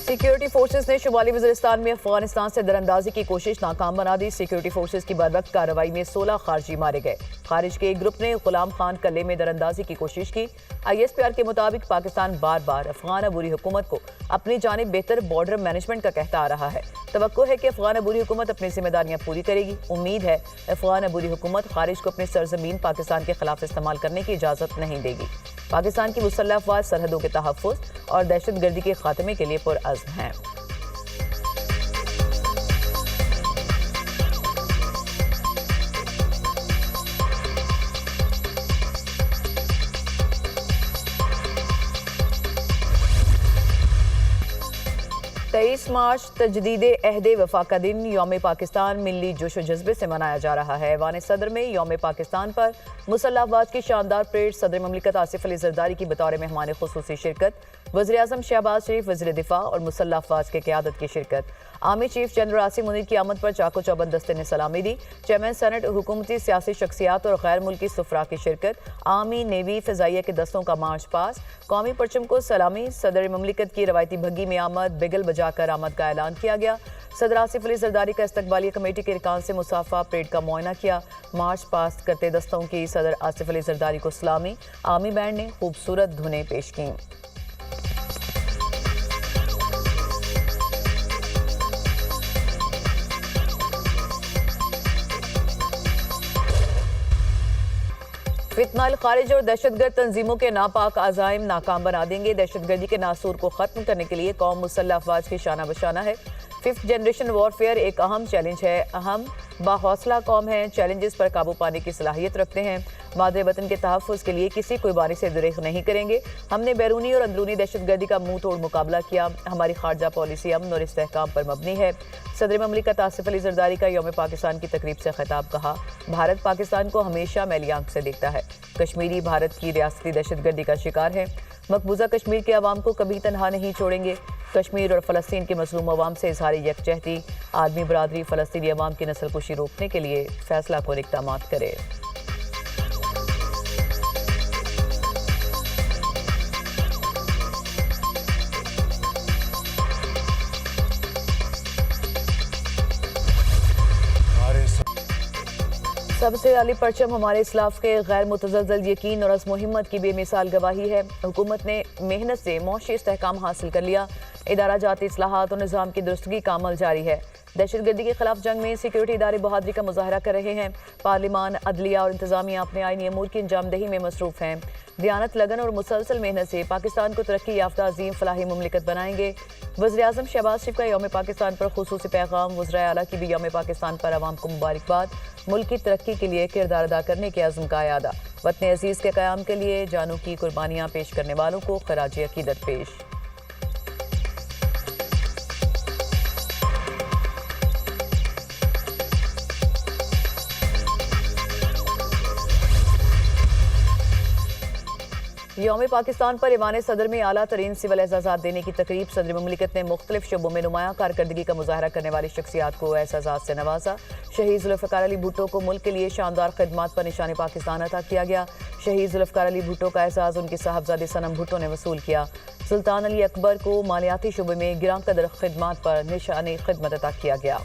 Security forces ने शुमाली वज़ीरिस्तान में अफगानिस्तान से दरअंदाजी की कोशिश नाकाम बना दी। सिक्योरिटी फोर्सेस की बरवक्त कार्रवाई में 16 खारजी मारे गए। खारिज के एक ग्रुप ने गुलाम खान कल्ले में दरअंदाजी की कोशिश की। ISPR के मुताबिक पाकिस्तान बार बार अफगान अबूरी हुकूमत को अपनी जानिब बेहतर बॉर्डर मैनेजमेंट का कहता आ रहा है। तवक्को है कि अफगान अबूरी हुकूमत अपनी जिम्मेदारियां पूरी करेगी। उम्मीद है अफगान अबूरी हुकूमत खारिज को अपनी सरजमीन पाकिस्तान के खिलाफ इस्तेमाल करने की इजाज़त नहीं देगी। पाकिस्तान की मुसल्लह अफवाज सरहदों के तहफ़्फ़ुज़ और दहशतगर्दी के खात्मे के लिए पुरअज़्म हैं। मार्च तजदीदे अहदे वफा का दिन यौम पाकिस्तान मिली जोशो जज्बे से मनाया जा रहा है। ऐवान सदर में यौम पाकिस्तान पर मुसल्लह अफवाज की शानदार परेड, सदर ममलिकत आसिफ अली जरदारी की बतौर मेहमान खुसूसी शिरकत, वज़ीर आज़म शहबाज शरीफ वज़ीर दिफा और मुसल्लह अफवाज की क़यादत की शिरकत। Army chief general Asim Munir की आमद पर चाको चौबंद दस्ते ने सलामी दी। चेयरमैन सेनेट, हुकूमती सियासी शख्सियात और गैर मुल्की सुफरा की शिरकत। आर्मी, नेवी, फ़िज़ाइया के दस्तों का मार्च पास, कौमी परचम को सलामी। सदर ममलिकत की रवायती भग्गी में आमद, बिगल बजाकर आमद का ऐलान किया गया। सदर आसिफ अली जरदारी का इस्तकबालिया कमेटी के अरकान से मुसाफा परेड का मुआयना किया। मार्च पास करते दस्तों की सदर आसिफ अली जरदारी को सलामी। आर्मी बैंड ने खूबसूरत धुनें पेश की। फितना खारिज और दहशतगर्द तंजीमों के नापाक अज़ाइम नाकाम बना देंगे। दहशतगर्दी के नासूर को खत्म करने के लिए कौम मुसल्लह अफवाज की शाना बशाना है। 5th जनरेशन वॉरफेयर एक अहम चैलेंज है। अहम बाहौसला कौम है, चैलेंजेस पर काबू पाने की सलाहियत रखते हैं। मादरे वतन के तहफ़्फ़ुज़ के लिए किसी कुर्बानी से दुरेख नहीं करेंगे। हमने बैरूनी और अंदरूनी दहशतगर्दी का मुंह तोड़ मुकाबला किया। हमारी खारजा पॉलिसी अमन और इस्तेहकाम पर मबनी है। सदर ममलिकत आसिफ अली जरदारी का यौम पाकिस्तान की तकरीब से खिताब कहा, भारत पाकिस्तान को हमेशा मैली आंख से देखता है। कश्मीरी भारत की रियासती दहशतगर्दी का शिकार है। मकबूजा कश्मीर के अवाम को कभी तनहा नहीं छोड़ेंगे। कश्मीर और फ़लस्तीन के मज़लूम अवाम से इज़हार यकजहती। आदमी बरादरी फ़लस्तीनी अवाम की नस्लकुशी रोकने के लिए फ़ैसला कुन इक़दाम करे। सबसे आली परचम हमारे इस्लाफ के गैर मुतज़लज़ल यकीन और अज़्म हिम्मत की बेमिसाल गवाही है। हुकूमत ने मेहनत से मौशी इस्तेहकाम हासिल कर लिया। इदारा जाती इस्लाहात और निज़ाम की दुरुस्तगी का अमल जारी है। दहशतगर्दी के खिलाफ जंग में सिक्योरिटी इदारे बहादुरी का मुजाहरा कर रहे हैं। पार्लिमान, अदलिया और इंतजामिया अपने आईनी अमूर की अंजामदही में मसरूफ़ हैं। दियानत, लगन और मुसलसल मेहनत से पाकिस्तान को तरक्की याफ्ता अजीम फलाही मुमलिकत बनाएंगे। वज़ीर आज़म शहबाज शरीफ का यौम पाकिस्तान पर खुसूसी पैगाम। वज़ीर आला की भी यौम पाकिस्तान पर आवाम को मुबारकबाद। मुल्क की तरक्की के लिए किरदार अदा करने के अज़्म का यादा। वतन अजीज़ के क़याम के लिए जानों की कुर्बानियाँ पेश करने वालों को खराज अकीदत पेश। यौम पाकिस्तान पर ईवान सदर में आला तरीन सिविल एजाज़ात देने की तकरीब। सदर ममलिकत ने मुख्तलिफ शोबों में नुमायां कारकर्दगी का मुजाहरा करने वाली शख्सियात को एजाज़ात से नवाजा। शहीद जुल्फ़िकार अली भुट्टो को मुल्क के लिए शानदार खिदमात पर निशान पाकिस्तान अता किया गया। शहीद जुल्फ़िकार अली भुट्टो का एजाज़ उनकी साहबजादे सनम भुट्टो ने वसूल किया। सुल्तान अली अकबर को मालियाती शोबे में गिरां कदर खिदमात पर निशान खिदमत अता किया गया।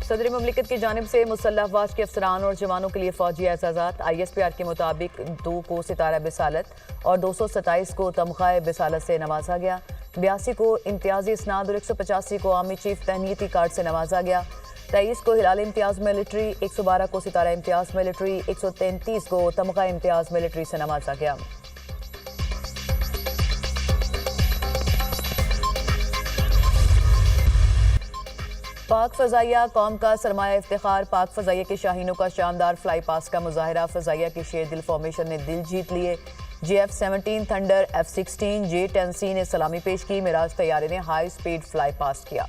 सदर ममलिकत की जानिब से मुसल्लह अफवाज के अफसरान और जवानों के लिए फौजी एजाज़ात। ISPR के मुताबिक 2 को सितारा बिसालत और 227 को तमग़ा बिसालत से नवाजा गया। 82 को इम्तियाजी इसनाद और 185 को आर्मी चीफ तहनीती कार्ड से नवाजा गया। 23 को हिलाल इम्तियाज़ मिलिट्री, 112 को सितारा इम्तियाज़ मिलिट्री, 133 को तमग़ा इम्तियाज़ मिलिट्री से नवाजा गया। पाक फ़ज़ाइया कौम का सरमाया इफ्तिखार। पाक फ़ज़ाइया के शाहीनों का शानदार फ्लाई पास का मुजाहरा। फ़ज़ाइया के शेर दिल फॉर्मेशन ने दिल जीत लिए। JF-17 थंडर, F-16 J-10C ने सलामी पेश की। मिराज तैयारे ने हाई स्पीड फ्लाई पास किया।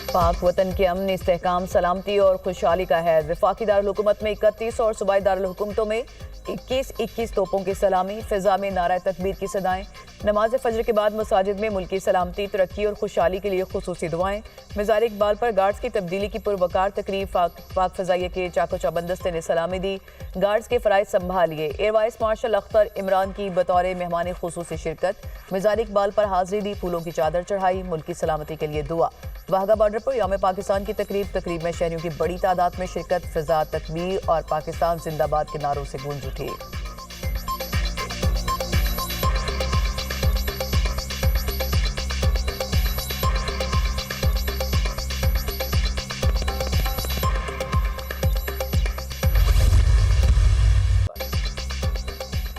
पाक वतन के अमन, इस्तेहकाम, सलामती और खुशहाली का है। वफाकी दारुल हुकूमत में 31 और सूबाई दारुल हुकूमतों में 21-21 तोपों की सलामी, फिजा में नारा तकबीर की सदाएं। नमाज फजर के बाद मसाजिद में मुल्की सलामती, तरक्की और खुशहाली के लिए खुसूसी दुआएं। मज़ार इकबाल पर गार्ड्स की तब्दीली की पुरवकार तकरीब। पाक फजाइया के चाको चौबंदस्ते ने सलामी दी, गार्ड्स के फ़राइज़ संभालिए। Air vice marshal Akhtar Imran की बतौर मेहमान खुसूसी शिरकत। मज़ार इकबाल पर हाजिरी दी, फूलों की चादर चढ़ाई, मुल्की सलामती के लिए दुआ। वाहगा बॉर्डर पर यौम पाकिस्तान की तकरीब में शहरियों की बड़ी तादाद में शिरकत। फिजा, तकबीर और पाकिस्तान जिंदाबाद के नारों से गूंज उठी।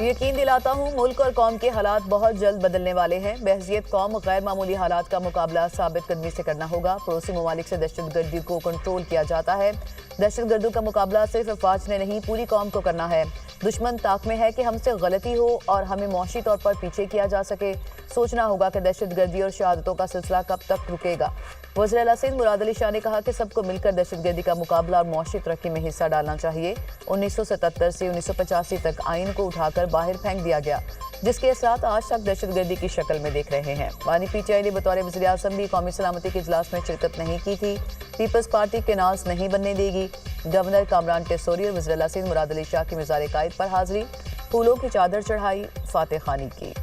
यकीन दिलाता हूँ मुल्क और कौम के हालात बहुत जल्द बदलने वाले हैं। बहसियत कौम गैर मामूली हालात का मुकाबला साबित कदमी से करना होगा। पड़ोसी ममालिक से दहशतगर्दी को कंट्रोल किया जाता है। दहशतगर्दों का मुकाबला सिर्फ अफवाज ने नहीं, पूरी कौम को करना है। दुश्मन ताक में है कि हमसे गलती हो और हमें मौशी तौर पर पीछे किया जा सके। सोचना होगा कि दहशतगर्दी और शहादतों का सिलसिला कब तक रुकेगा। वज़ीर आला सिंध मुराद अली शाह ने कहा कि सबको मिलकर दहशतगर्दी का मुकाबला और मौशी तरक्की में हिस्सा डालना चाहिए। 1977 से 1985 तक आइन को उठाकर बाहर फेंक दिया गया, जिसके असरात आज तक दहशतगर्दी की शक्ल में देख रहे हैं। वानी पीटीआई ने बतौर वज़ीर आज़म भी कौमी सलामती के इजलास में शिरकत नहीं की थी। पीपल्स पार्टी के नाज नहीं बनने देगी। गवर्नर कामरान टेसोरी और वज़ीर आला सिंध मुराद अली शाह की मज़ार कायद पर हाजिरी, फूलों की चादर चढ़ाई, फातह खानी की।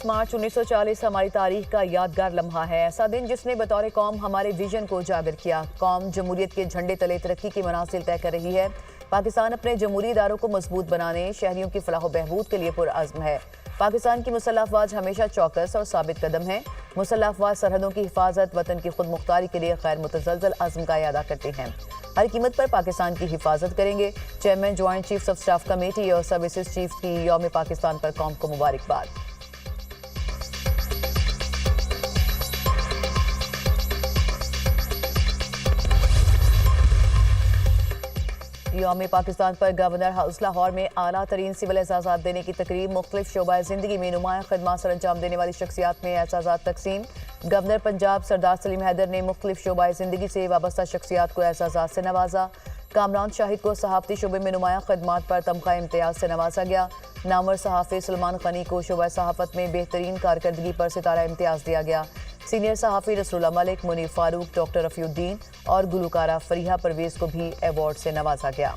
मार्च 1940 हमारी तारीख का यादगार लम्हा है। ऐसा दिन जिसने बतौर कौम हमारे विजन को उजागर किया। कौम जमहूरियत के झंडे तले तरक्की की मनासिल तय कर रही है। पाकिस्तान अपने जमहूरी इदारों को मजबूत बनाने, शहरियों की फलाह बहबूद के लिए पुरअज़्म है। पाकिस्तान की मुसल्लह अफ़वाज हमेशा चौकस और साबित कदम है। मुसल्लह अफ़वाज सरहदों की हिफाजत, वतन की खुद मुख्तारी के लिए गैर मुतज़लज़ल अज़्म का अदा करते हैं। हर कीमत पर पाकिस्तान की हिफाजत करेंगे। Chairman joint chiefs of staff committee और सर्विसेज चीफ की यौम पाकिस्तान पर कौम को मुबारकबाद। यौम पाकिस्तान पर गवर्नर हाउस लाहौर में आला तरीन सिविल एजाज़ात देने की तकरीब। मुख्तलिफ शोबाए ज़िंदगी में नुमाया खदमात सर अंजाम देने वाली शख्सियात में एजाज़ात तकसीम। गवर्नर पंजाब सरदार सलीम हैदर ने मुख्तलिफ शोबाए ज़िंदगी से वाबस्ता शख्सियात को एजाज़ात से नवाजा। कामरान शाहिद को सहाफ़ती शोबे में नुमाया खदमात पर तमग़ा इम्तियाज़ से नवाजा गया। नामवर सहाफ़ी सलमान ग़नी को शोबा सहाफ़त में बेहतरीन कारकर्दगी पर सितारा इम्तियाज़ दिया गया। सीनियर सहाफ़ी रसूलुल्लाह मलिक, मुनीर फारूक, डॉक्टर रफ़ीउद्दीन और गुलकारा फरीहा परवेज़ को भी अवार्ड से नवाजा गया।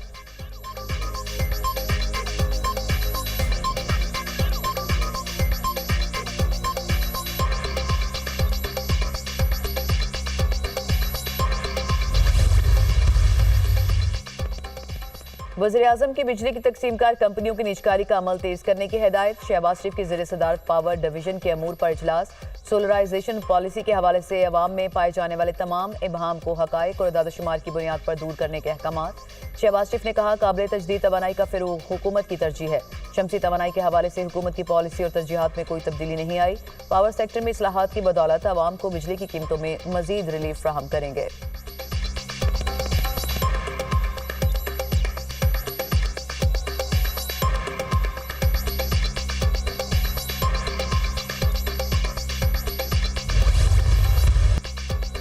वज़ीर-ए-आज़म की बिजली की तकसीमकार कंपनियों की निजकारी का अमल तेज करने की हिदायत। शहबाज शरीफ की ज़ेर सदारत पावर डिवीजन के अमूर पर इजलास। सोलराइजेशन पॉलिसी के हवाले से अवाम में पाए जाने वाले तमाम इबहाम को हक़ाइक़ और इदाद-ओ-शुमार की बुनियाद पर दूर करने के अहकामात। शहबाज शरीफ ने कहा, काबिल तजदीद तवानाई का फ़िरोग़ हुकूमत की तरजीह है। शमसी तवानाई के हवाले से हुकूमत की पॉलिसी और तरजीहात में कोई तब्दीली नहीं आई। पावर सेक्टर में इस्लाहात की बदौलत अवाम को बिजली की कीमतों में मज़ीद रिलीफ फ़राहम करेंगे।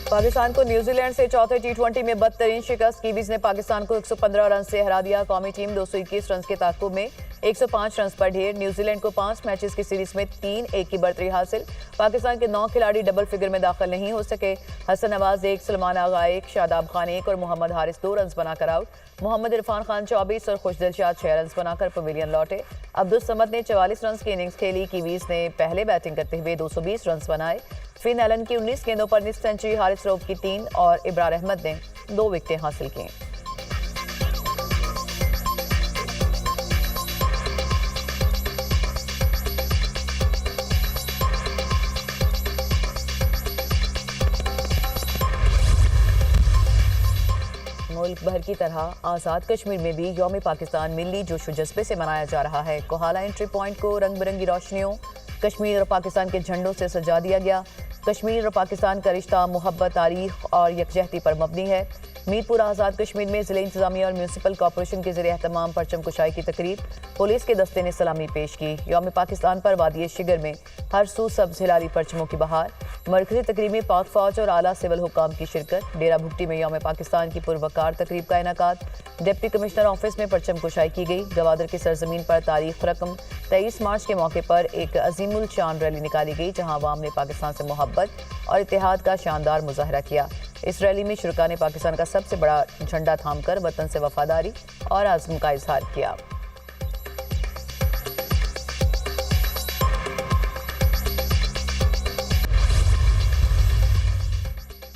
पाकिस्तान को न्यूजीलैंड से चौथे T20 में बदतरीन शिकस्त। कीवीज ने पाकिस्तान को 115 रन से हरा दिया। कौमी टीम 221 रन के ताक़ुब में 105 रन पर ढेर। न्यूजीलैंड को 5 मैचेस की सीरीज में 3-1 की बढ़तरी हासिल। पाकिस्तान के 9 खिलाड़ी डबल फिगर में दाखिल नहीं हो सके। हसन नवाज 1, सलमान आगा 1, शादाब खान 1 और मोहम्मद हारिस 2 रन बनाकर आउट। मोहम्मद इरफान खान 24 और खुशदिल शाह 6 रन बनाकर पवेलियन लौटे। अब्दुल समद ने 44 रन की इनिंग्स खेली। कीवीज ने पहले बैटिंग करते हुए 220 रन बनाए। फिन एलन की 19 गेंदों पर निस्फ सेंचुरी, हारिस रऊफ की 3 और इब्रार अहमद ने 2 विकेटें हासिल की। मुल्क भर की तरह आज़ाद कश्मीर में भी यौम पाकिस्तान मिली जोश व जज्बे से मनाया जा रहा है। कोहाला एंट्री पॉइंट को रंग बिरंगी रोशनियों, कश्मीर और पाकिस्तान के झंडों से सजा दिया गया। कश्मीर और पाकिस्तान का रिश्ता मोहब्बत, तारीख और यकजहती पर मबनी है। मीरपुर आज़ाद कश्मीर में जिले इंतजामिया और म्यूनसिपल कॉरपोरेशन के ज़रिए एहतमाम परचम कुशाई की तकरीब, पुलिस के दस्ते ने सलामी पेश की। यौम पाकिस्तान पर वादी शिगर में हर सू सब्ज हिलाली परचमों की बहार, मरकजी तकरीब में पाक फौज और आला सिविल हुकाम की शिरकत। डेरा भुट्टी में यौम पाकिस्तान की पुरवकार तकरीब का इनेकाद, डिप्टी कमिश्नर ऑफिस में परचम कुशाई की गई। गवादर की सरजमीन पर तारीख रकम 23 मार्च के मौके पर एक अजीमुल शान रैली निकाली गई, जहां अवाम ने पाकिस्तान से मोहब्बत और इत्तेहाद का शानदार मुजाहरा किया। इस रैली में शुरका ने पाकिस्तान का सबसे बड़ा झंडा थामकर वतन से वफादारी और आज़म का इजहार किया।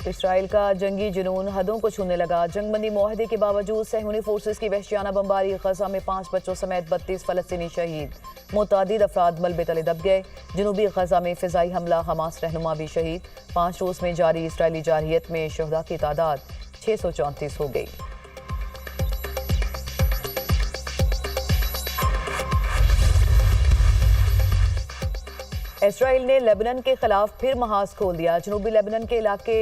इसराइल का जंगी जुनून हदों को छूने लगा। जंगबंदी मुआहदे के बावजूद सहूनी फोर्सेस की वहशियाना बमबारी, गजा में 5 बच्चों समेत 32 फलस्तीनी शहीद, मुतादिद अफराद मलबे तले दब गए। जनूबी गजा में फिजाई हमला, हमास रहनुमा भी शहीद। 5 रोज में जारी इसराइली जारहियत में शुहदा की तादाद 634 हो गई। इसराइल ने लेबनान के खिलाफ फिर महाज खोल दिया। जनूबी लेबनान के इलाके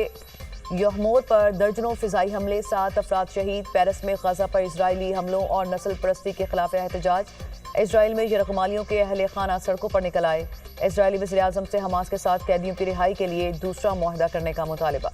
यहमोर पर दर्जनों फिजाई हमले, 7 अफराद शहीद। पेरिस में गजा पर इजरायली हमलों और नस्ल परस्ती के खिलाफ एहतजाज। इसराइल में यरगमालियों के अहले खाना सड़कों पर निकल आए। इसराइली वज़ीर आज़म से हमास के साथ कैदियों की रिहाई के लिए दूसरा मुआहदा करने का मुतालबा।